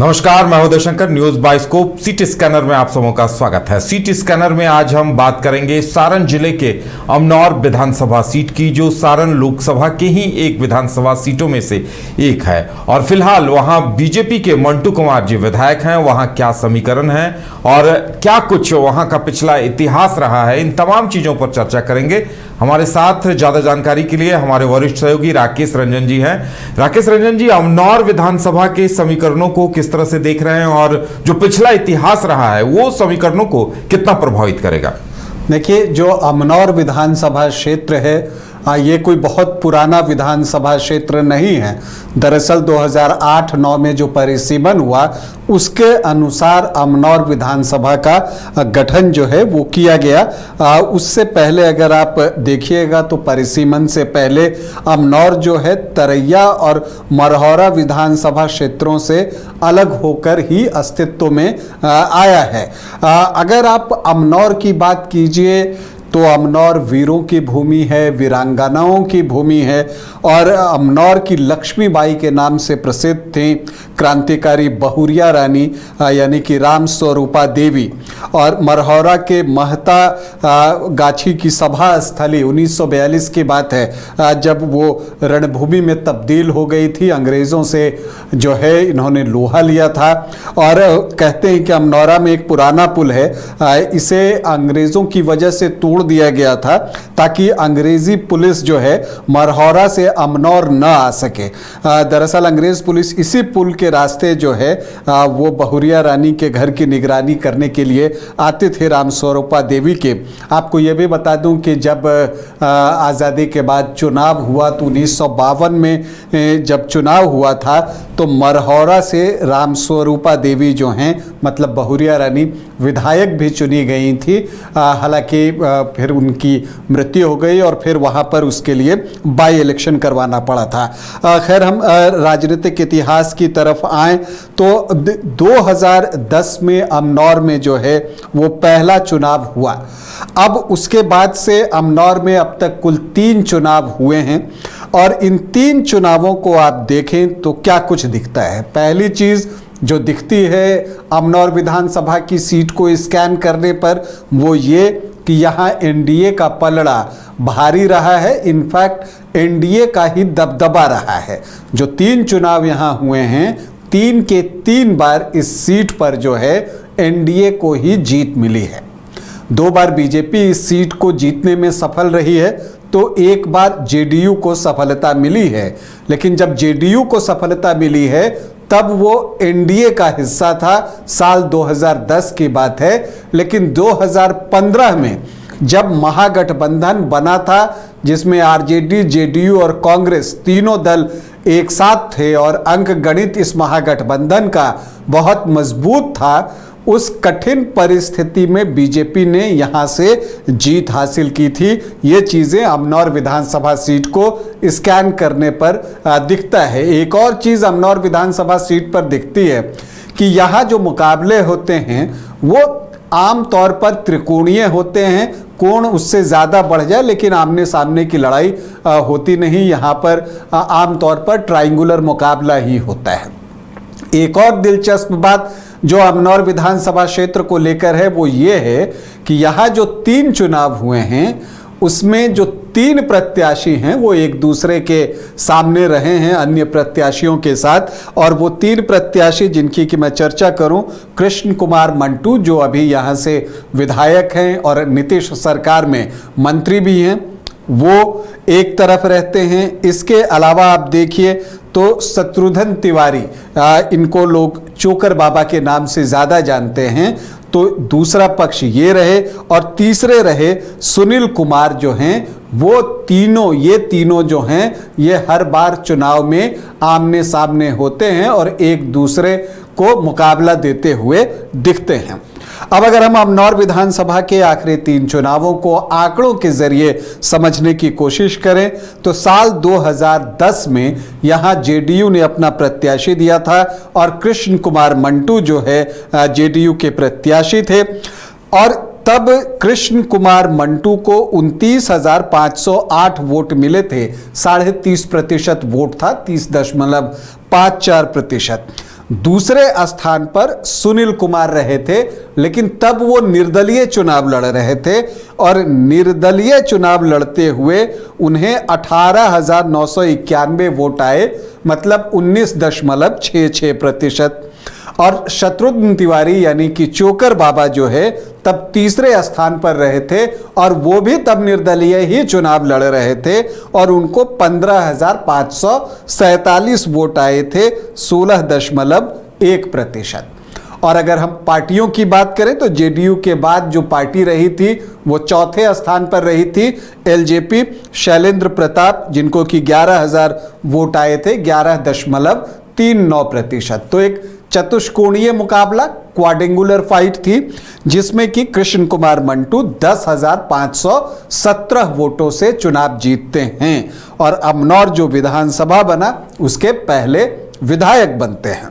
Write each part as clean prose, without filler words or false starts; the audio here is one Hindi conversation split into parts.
नमस्कार, मैं Uday Shankar. News bioscope city scanner में आप सबों का स्वागत है। सिटी स्कैनर में आज हम बात करेंगे सारण जिले के अमनौर विधानसभा सीट की, जो सारण लोकसभा के ही एक विधानसभा सीटों में से एक है। और फिलहाल वहां बीजेपी के मंटू कुमार जी विधायक हैं। वहां क्या समीकरण है और क्या कुछ वहां का पिछला इतिहास रहा है, इन तमाम चीजों पर चर्चा करेंगे। हमारे साथ ज्यादा जानकारी के लिए हमारे वरिष्ठ सहयोगी राकेश रंजन जी हैं। राकेश रंजन जी, अमनौर विधानसभा के समीकरणों को किस तरह से देख रहे हैं और जो पिछला इतिहास रहा है वो समीकरणों को कितना प्रभावित करेगा? देखिए, जो अमनौर विधानसभा क्षेत्र है ये कोई बहुत पुराना विधानसभा क्षेत्र नहीं है। दरअसल 2008-9 में जो परिसीमन हुआ उसके अनुसार अमनौर विधानसभा का गठन जो है वो किया गया। उससे पहले अगर आप देखिएगा तो परिसीमन से पहले अमनौर जो है तरैया और मरहौरा विधानसभा क्षेत्रों से अलग होकर ही अस्तित्व में आया है। अगर आप अमनौर की बात कीजिए तो अमनौर वीरों की भूमि है, वीरांगनाओं की भूमि है और अमनौर की लक्ष्मीबाई के नाम से प्रसिद्ध थी क्रांतिकारी बहुरिया रानी यानी कि राम स्वरूपा देवी। और मरहौरा के महता गाछी की सभा स्थली 1942 की बात है, जब वो रणभूमि में तब्दील हो गई थी। अंग्रेज़ों से जो है इन्होंने लोहा लिया था और कहते हैं कि अमनौरा में एक पुराना पुल है, इसे अंग्रेज़ों की वजह से तोड़ दिया गया था ताकि अंग्रेजी पुलिस जो है मरहौरा से अमनौर न आ सके। दरअसल अंग्रेज पुलिस इसी पुल के रास्ते जो है वो बहुरिया रानी के घर की निगरानी करने के लिए आते थे, राम स्वरूपा देवी के। आपको ये भी बता दूं कि जब आज़ादी के बाद चुनाव हुआ तो 1952 में जब चुनाव हुआ था तो मरहौरा से राम स्वरूपा देवी जो हैं मतलब बहुरिया रानी विधायक भी चुनी गई थी। हालांकि फिर उनकी मृत्यु हो गई और फिर वहाँ पर उसके लिए बाई इलेक्शन करवाना पड़ा था। खैर, हम राजनीतिक इतिहास की तरफ आएँ तो 2010 में अमनौर में जो है वो पहला चुनाव हुआ। अब उसके बाद से अमनौर में अब तक कुल 3 चुनाव हुए हैं और इन 3 चुनावों को आप देखें तो क्या कुछ दिखता है। पहली चीज़ जो दिखती है अमनौर विधानसभा की सीट को स्कैन करने पर वो ये कि यहाँ एनडीए का पलड़ा भारी रहा है। इनफैक्ट एनडीए का ही दबदबा रहा है। जो 3 चुनाव यहाँ हुए हैं 3 के 3 बार इस सीट पर जो है एनडीए को ही जीत मिली है। 2 बार बीजेपी इस सीट को जीतने में सफल रही है तो एक बार जेडीयू को सफलता मिली है। लेकिन जब जेडीयू को सफलता मिली है तब वो एनडीए का हिस्सा था। साल 2010 की बात है। लेकिन 2015 में जब महागठबंधन बना था जिसमें आरजेडी, जेडीयू और कांग्रेस तीनों दल एक साथ थे और अंक गणित इस महागठबंधन का बहुत मजबूत था, उस कठिन परिस्थिति में बीजेपी ने यहां से जीत हासिल की थी। ये चीज़ें अमनौर विधानसभा सीट को स्कैन करने पर दिखता है। एक और चीज़ अमनौर विधानसभा सीट पर दिखती है कि यहाँ जो मुकाबले होते हैं वो आम तौर पर त्रिकोणीय होते हैं। कोण उससे ज़्यादा बढ़ जाए लेकिन आमने सामने की लड़ाई होती नहीं। यहाँ पर आम तौर पर ट्रायंगुलर मुकाबला ही होता है। एक और दिलचस्प बात जो अमनौर विधानसभा क्षेत्र को लेकर है वो ये है कि यहाँ जो 3 चुनाव हुए हैं उसमें जो 3 प्रत्याशी हैं वो एक दूसरे के सामने रहे हैं अन्य प्रत्याशियों के साथ। और वो 3 प्रत्याशी जिनकी कि मैं चर्चा करूं, कृष्ण कुमार मंटू जो अभी यहाँ से विधायक हैं और नीतीश सरकार में मंत्री भी हैं, वो एक तरफ रहते हैं। इसके अलावा आप देखिए तो शत्रुघ्न तिवारी, इनको लोग चोकर बाबा के नाम से ज़्यादा जानते हैं, तो दूसरा पक्ष ये रहे। और तीसरे रहे सुनील कुमार जो हैं वो ये तीनों जो हैं ये हर बार चुनाव में आमने सामने होते हैं और एक दूसरे को मुकाबला देते हुए दिखते हैं। अब अगर हम अमनौर विधानसभा के आखिरी 3 चुनावों को आंकड़ों के जरिए समझने की कोशिश करें तो साल 2010 में यहां जेडीयू ने अपना प्रत्याशी दिया था और कृष्ण कुमार मंटू जो है जेडीयू के प्रत्याशी थे। और तब कृष्ण कुमार मंटू को 29,508 वोट मिले थे। 30.5% वोट था, 30.54%। दूसरे स्थान पर सुनील कुमार रहे थे, लेकिन तब वो निर्दलीय चुनाव लड़ रहे थे और निर्दलीय चुनाव लड़ते हुए उन्हें 18,991 वोट आए, मतलब 19.66%। और शत्रुघ्न तिवारी यानी कि चोकर बाबा जो है तब तीसरे स्थान पर रहे थे और वो भी तब निर्दलीय ही चुनाव लड़ रहे थे और उनको 15,547 वोट आए थे, 16.1%। और अगर हम पार्टियों की बात करें तो जेडीयू के बाद जो पार्टी रही थी वो चौथे स्थान पर रही थी, एलजेपी, शैलेंद्र प्रताप, जिनको कि 11,000 वोट आए थे, 11.39%। तो एक चतुष्कोणीय मुकाबला, क्वाड्रेंगुलर फाइट थी, जिसमें कि कृष्ण कुमार मंटू 10,517 वोटों से चुनाव जीतते हैं और अमनौर जो विधानसभा बना उसके पहले विधायक बनते हैं।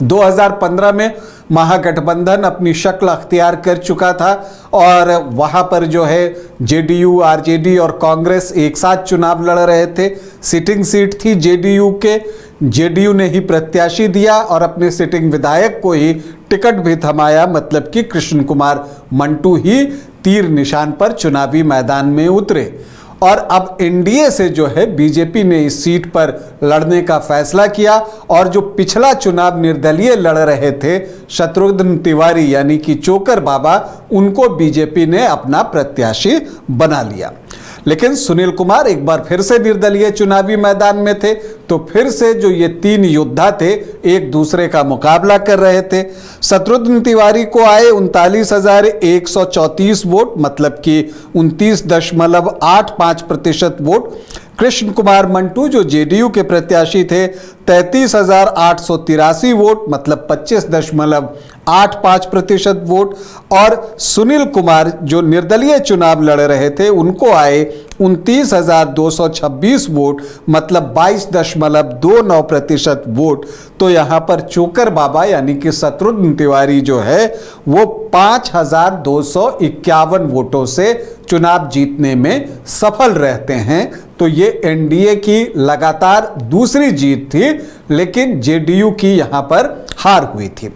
2015 में महागठबंधन अपनी शक्ल अख्तियार कर चुका था और वहां पर जो है जेडीयू, आरजेडी और कांग्रेस एक साथ चुनाव लड़ रहे थे। सिटिंग सीट थी जेडीयू के, जेडीयू ने ही प्रत्याशी दिया और अपने सिटिंग विधायक को ही टिकट भी थमाया, मतलब कि कृष्ण कुमार मंटू ही तीर निशान पर चुनावी मैदान में उतरे। और अब एनडीए से जो है बीजेपी ने इस सीट पर लड़ने का फैसला किया और जो पिछला चुनाव निर्दलीय लड़ रहे थे शत्रुघ्न तिवारी यानी कि चोकर बाबा, उनको बीजेपी ने अपना प्रत्याशी बना लिया। लेकिन सुनील कुमार एक बार फिर से निर्दलीय चुनावी मैदान में थे, तो फिर से जो ये तीन योद्धा थे एक दूसरे का मुकाबला कर रहे थे। शत्रुघ्न तिवारी को आए 39,134 वोट, मतलब कि 29.85% वोट। कृष्ण कुमार मंटू जो जेडीयू के प्रत्याशी थे 33,883 वोट, मतलब 25.85% वोट। और सुनील कुमार जो निर्दलीय चुनाव लड़ रहे थे उनको आए 29,226 वोट, मतलब 22.29% वोट। तो यहाँ पर चोकर बाबा यानी कि शत्रुघ्न तिवारी जो है वो 5,251 वोटों से चुनाव जीतने में सफल रहते हैं। तो ये एनडीए की लगातार दूसरी जीत थी, लेकिन जेडीयू की यहाँ पर हार हुई थी।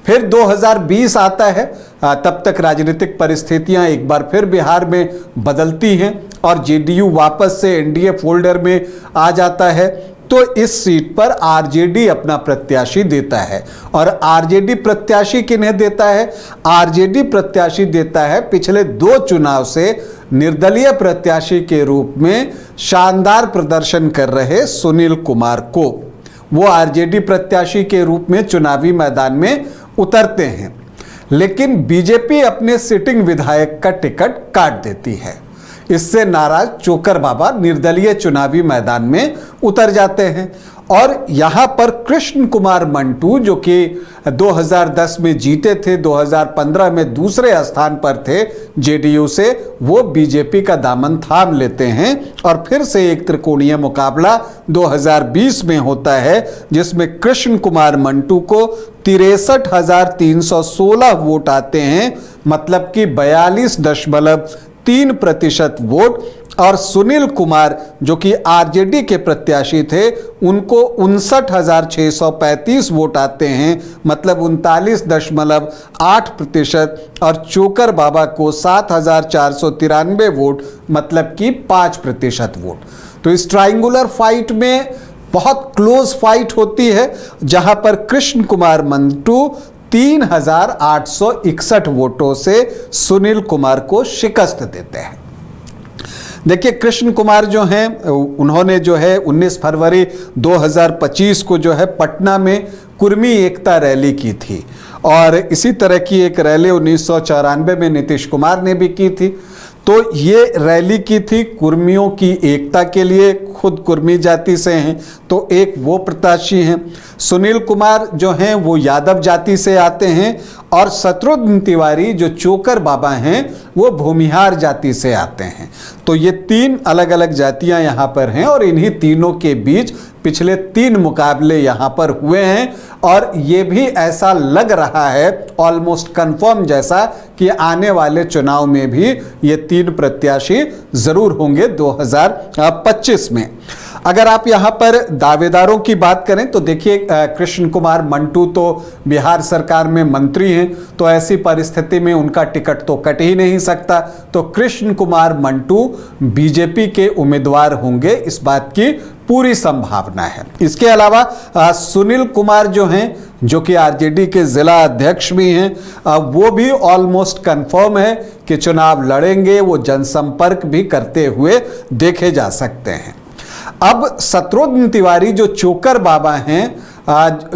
फिर 2020 आता है, तब तक राजनीतिक परिस्थितियां एक बार फिर बिहार में बदलती हैं और जेडीयू वापस से एनडीए फोल्डर में आ जाता है। तो इस सीट पर आरजेडी अपना प्रत्याशी देता है और आरजेडी प्रत्याशी किन्हें देता है? आरजेडी प्रत्याशी देता है पिछले 2 चुनाव से निर्दलीय प्रत्याशी के रूप में शानदार प्रदर्शन कर रहे सुनील कुमार को। वो आरजेडी प्रत्याशी के रूप में चुनावी मैदान में उतरते हैं, लेकिन बीजेपी अपने सिटिंग विधायक का टिकट काट देती है। इससे नाराज चोकर बाबा निर्दलीय चुनावी मैदान में उतर जाते हैं और यहां पर कृष्ण कुमार मंटू जो कि 2010 में जीते थे, 2015 में दूसरे स्थान पर थे जेडीयू से, वो बीजेपी का दामन थाम लेते हैं और फिर से एक त्रिकोणीय मुकाबला 2020 में होता है, जिसमें कृष्ण कुमार मंटू को 63,316 वोट आते हैं, मतलब कि 42.3% वोट। और सुनील कुमार जो कि आरजेडी के प्रत्याशी थे उनको 59,635 वोट आते हैं, मतलब 39.8%। और चोकर बाबा को 7,493 वोट, मतलब कि 5% वोट। तो इस ट्रायंगुलर फाइट में बहुत क्लोज फाइट होती है, जहां पर कृष्ण कुमार मंटू 3,861 वोटों से सुनील कुमार को शिकस्त देते हैं। देखिए, कृष्ण कुमार जो हैं उन्होंने जो है 19 फरवरी 2025 को जो है पटना में कुर्मी एकता रैली की थी और इसी तरह की एक रैली 1994 में नीतीश कुमार ने भी की थी। तो ये रैली की थी कुर्मियों की एकता के लिए, खुद कुर्मी जाति से हैं, तो एक वो प्रत्याशी हैं। सुनील कुमार जो हैं वो यादव जाति से आते हैं और शत्रुघ्न तिवारी जो चोकर बाबा हैं वो भूमिहार जाति से आते हैं। तो ये 3 अलग अलग जातियां यहाँ पर हैं और इन्हीं तीनों के बीच पिछले 3 मुकाबले यहाँ पर हुए हैं और ये भी ऐसा लग रहा है ऑलमोस्ट कंफर्म जैसा कि आने वाले चुनाव में भी ये 3 प्रत्याशी जरूर होंगे 2025 में। अगर आप यहाँ पर दावेदारों की बात करें तो देखिए, कृष्ण कुमार मंटू तो बिहार सरकार में मंत्री हैं, तो ऐसी परिस्थिति में उनका टिकट तो कट ही नहीं सकता। तो कृष्ण कुमार मंटू बीजेपी के उम्मीदवार होंगे, इस बात की पूरी संभावना है। इसके अलावा सुनील कुमार जो हैं, जो कि आरजेडी के जिला अध्यक्ष भी हैं, वो भी ऑलमोस्ट कंफर्म है कि चुनाव लड़ेंगे। वो जनसंपर्क भी करते हुए देखे जा सकते हैं। अब शत्रुघ्न तिवारी जो चोकर बाबा हैं,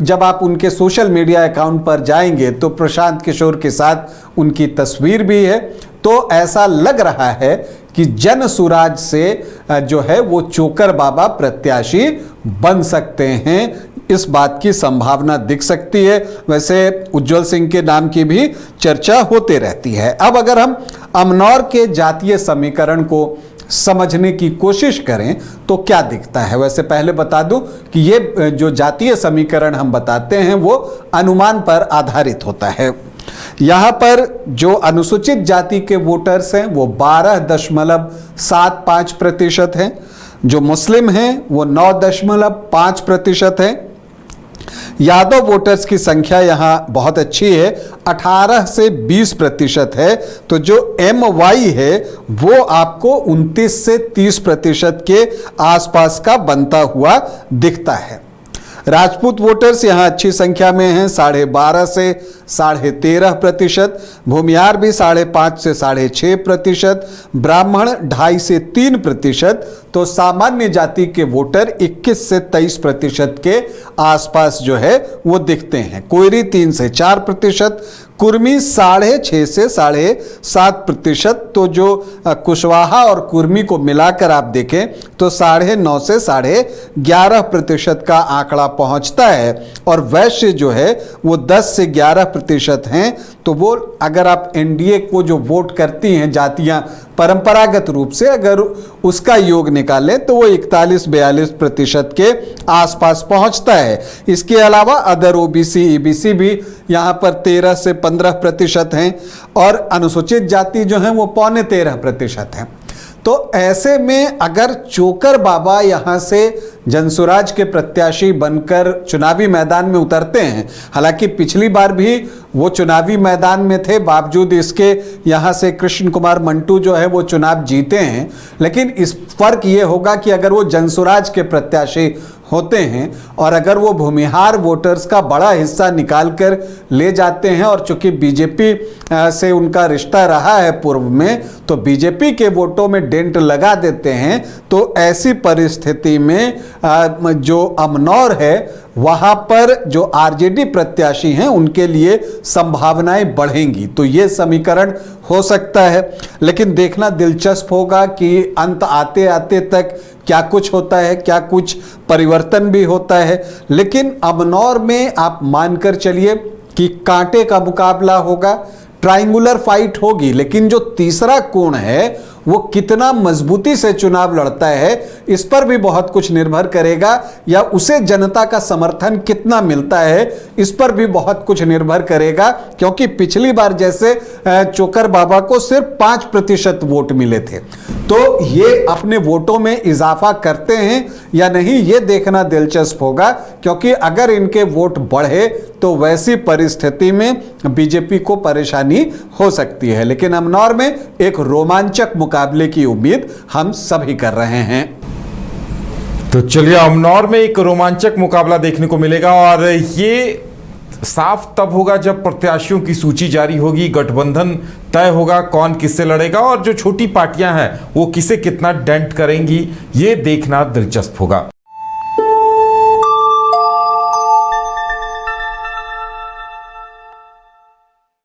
जब आप उनके सोशल मीडिया अकाउंट पर जाएंगे तो प्रशांत किशोर के साथ उनकी तस्वीर भी है। तो ऐसा लग रहा है कि जन सुराज से जो है वो चोकर बाबा प्रत्याशी बन सकते हैं, इस बात की संभावना दिख सकती है। वैसे उज्जवल सिंह के नाम की भी चर्चा होते रहती है। अब अगर हम अमनौर के जातीय समीकरण को समझने की कोशिश करें तो क्या दिखता है। वैसे पहले बता दूं कि ये जो जातीय समीकरण हम बताते हैं वो अनुमान पर आधारित होता है। यहाँ पर जो अनुसूचित जाति के वोटर्स हैं वो 12.75% हैं, जो मुस्लिम हैं वो 9.5% हैं। यादव वोटर्स की संख्या यहाँ बहुत अच्छी है, 18 से 20% है। तो जो MY है वो आपको 29 से 30% के आसपास का बनता हुआ दिखता है। राजपूत वोटर्स यहाँ अच्छी संख्या में हैं, 12.5 से 13.5%। भूमिहार भी 5.5 से 6.5%। ब्राह्मण 2.5 से 3%। तो सामान्य जाति के वोटर 21 से 23% के आसपास जो है वो दिखते हैं। कोयरी 3 से 4%। कुर्मी 6.5 से 7.5%। तो जो कुशवाहा और कुर्मी को मिलाकर आप देखें तो 9.5 से 11.5% का आंकड़ा पहुंचता है। और वैश्य जो है वो 10 से 11% हैं। तो वो अगर आप एनडीए को जो वोट करती हैं जातियां परंपरागत रूप से, अगर उसका योग निकालें तो वो 41-42% के आसपास पहुंचता है। इसके अलावा अदर ओबीसी ईबीसी भी यहाँ पर 13 से 15% हैं और अनुसूचित जाति जो हैं वो 13.25% हैं। तो ऐसे में अगर चोकर बाबा यहाँ से जनसुराज के प्रत्याशी बनकर चुनावी मैदान में उतरते हैं, हालांकि पिछली बार भी वो चुनावी मैदान में थे, बावजूद इसके यहाँ से कृष्ण कुमार मंटू जो है वो चुनाव जीते हैं। लेकिन इस फर्क ये होगा कि अगर वो जनसुराज के प्रत्याशी होते हैं और अगर वो भूमिहार वोटर्स का बड़ा हिस्सा निकाल कर ले जाते हैं, और चूंकि बीजेपी से उनका रिश्ता रहा है पूर्व में, तो बीजेपी के वोटों में डेंट लगा देते हैं, तो ऐसी परिस्थिति में जो अमनौर है वहां पर जो आरजेडी प्रत्याशी हैं उनके लिए संभावनाएं बढ़ेंगी। तो ये समीकरण हो सकता है, लेकिन देखना दिलचस्प होगा कि अंत आते आते तक क्या कुछ होता है, क्या कुछ परिवर्तन भी होता है। लेकिन अमनौर में आप मानकर चलिए कि कांटे का मुकाबला होगा, ट्रायंगुलर फाइट होगी, लेकिन जो तीसरा कोण है वो कितना मजबूती से चुनाव लड़ता है इस पर भी बहुत कुछ निर्भर करेगा, या उसे जनता का समर्थन कितना मिलता है इस पर भी बहुत कुछ निर्भर करेगा। क्योंकि पिछली बार जैसे चोकर बाबा को सिर्फ 5% वोट मिले थे, तो ये अपने वोटों में इजाफा करते हैं या नहीं ये देखना दिलचस्प होगा। क्योंकि अगर इनके वोट बढ़े तो वैसी परिस्थिति में बीजेपी को परेशानी हो सकती है। लेकिन अमनौर में एक रोमांचक मुकाबले की उम्मीद हम सभी कर रहे हैं। तो चलिए, अमनौर में एक रोमांचक मुकाबला देखने को मिलेगा और ये साफ तब होगा जब प्रत्याशियों की सूची जारी होगी, गठबंधन तय होगा कौन किससे लड़ेगा और जो छोटी पार्टियां हैं वो किसे कितना डेंट करेंगी, ये देखना दिलचस्प होगा।